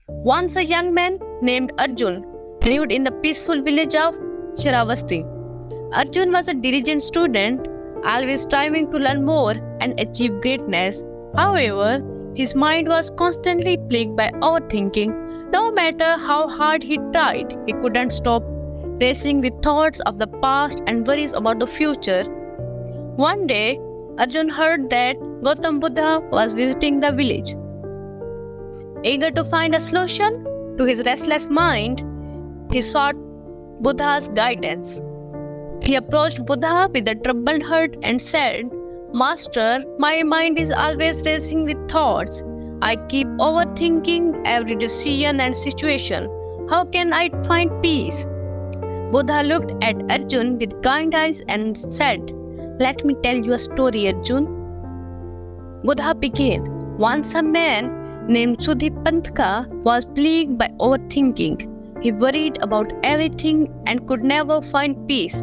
Once a young man named Arjun lived in the peaceful village of Shiravasti. Arjun was a diligent student, always striving to learn more and achieve greatness. However, his mind was constantly plagued by overthinking. No matter how hard he tried, he couldn't stop racing with thoughts of the past and worries about the future. One day, Arjun heard that Gautam Buddha was visiting the village. Eager to find a solution to his restless mind, he sought Buddha's guidance. He approached Buddha with a troubled heart and said, "Master, my mind is always racing with thoughts. I keep overthinking every decision and situation. How can I find peace?" Buddha looked at Arjun with kind eyes and said, "Let me tell you a story, Arjun." Buddha began. Once a man named Sudhipantka was plagued by overthinking. He worried about everything and could never find peace.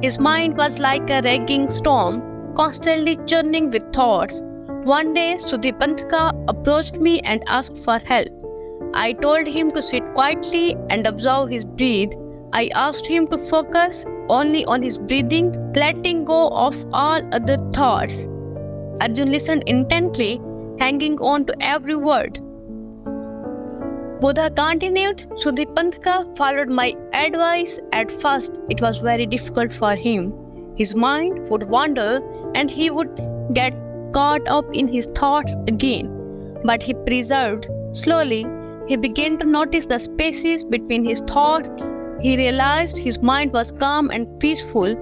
His mind was like a raging storm, constantly churning with thoughts. One day, Sudhipantka approached me and asked for help. I told him to sit quietly and observe his breath. I asked him to focus only on his breathing, letting go of all other thoughts. Arjun listened intently, hanging on to every word. Buddha continued. Sudhipantka followed my advice. At first, it was very difficult for him. His mind would wander and he would get caught up in his thoughts again. But he persevered. Slowly, he began to notice the spaces between his thoughts. He realized his mind was calm and peaceful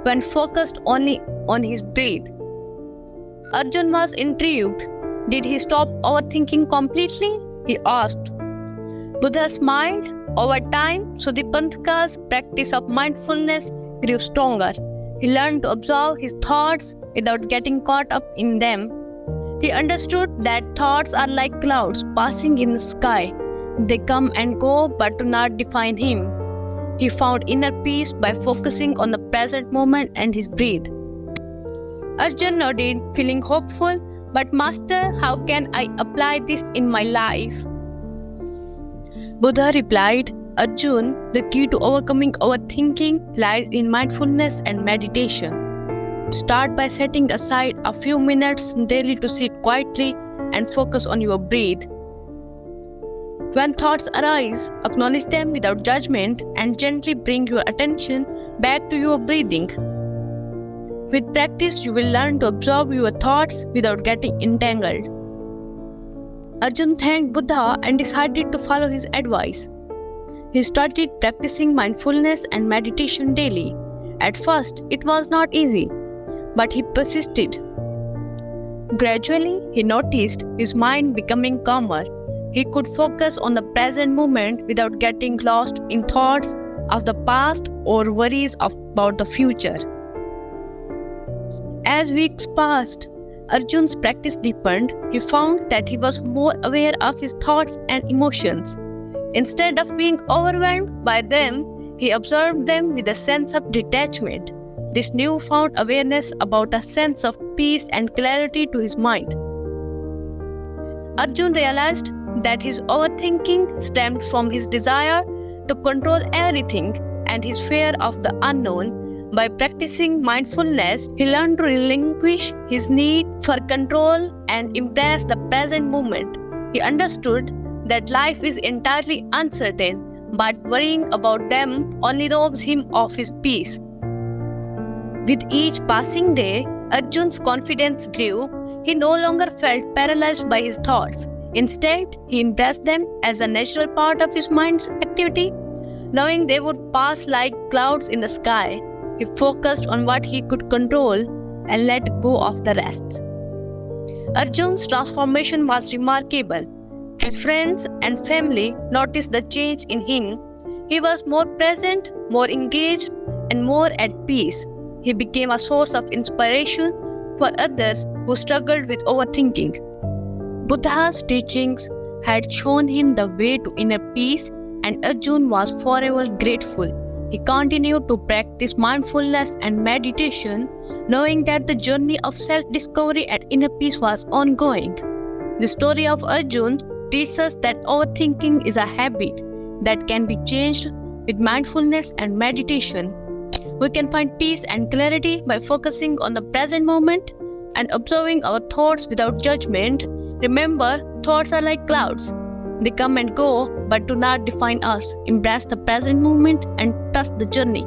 when focused only on his breath. Arjun was intrigued. Did he stop overthinking completely? He asked. Buddha smiled. Over time, Sudhipantka's practice of mindfulness grew stronger. He learned to observe his thoughts without getting caught up in them. He understood that thoughts are like clouds passing in the sky. They come and go but do not define him. He found inner peace by focusing on the present moment and his breath. Arjun nodded, feeling hopeful. But Master, how can I apply this in my life? Buddha replied, Arjun, the key to overcoming overthinking lies in mindfulness and meditation. Start by setting aside a few minutes daily to sit quietly and focus on your breath. When thoughts arise, acknowledge them without judgment and gently bring your attention back to your breathing. With practice, you will learn to observe your thoughts without getting entangled. Arjun thanked Buddha and decided to follow his advice. He started practicing mindfulness and meditation daily. At first, it was not easy, but he persisted. Gradually, he noticed his mind becoming calmer. He could focus on the present moment without getting lost in thoughts of the past or worries about the future. As weeks passed, Arjun's practice deepened. He found that he was more aware of his thoughts and emotions. Instead of being overwhelmed by them, he observed them with a sense of detachment. This newfound awareness brought a sense of peace and clarity to his mind. Arjun realized that his overthinking stemmed from his desire to control everything and his fear of the unknown. By practicing mindfulness, he learned to relinquish his need for control and embrace the present moment. He understood that life is entirely uncertain, but worrying about them only robs him of his peace. With each passing day, Arjun's confidence grew. He no longer felt paralyzed by his thoughts. Instead, he embraced them as a natural part of his mind's activity. Knowing they would pass like clouds in the sky, he focused on what he could control and let go of the rest. Arjun's transformation was remarkable. His friends and family noticed the change in him. He was more present, more engaged, and more at peace. He became a source of inspiration for others who struggled with overthinking. Buddha's teachings had shown him the way to inner peace, and Arjun was forever grateful. He continued to practice mindfulness and meditation, knowing that the journey of self-discovery and inner peace was ongoing. The story of Arjun teaches us that overthinking is a habit that can be changed with mindfulness and meditation. We can find peace and clarity by focusing on the present moment and observing our thoughts without judgment. Remember, thoughts are like clouds. They come and go, but do not define us. Embrace the present moment and trust the journey.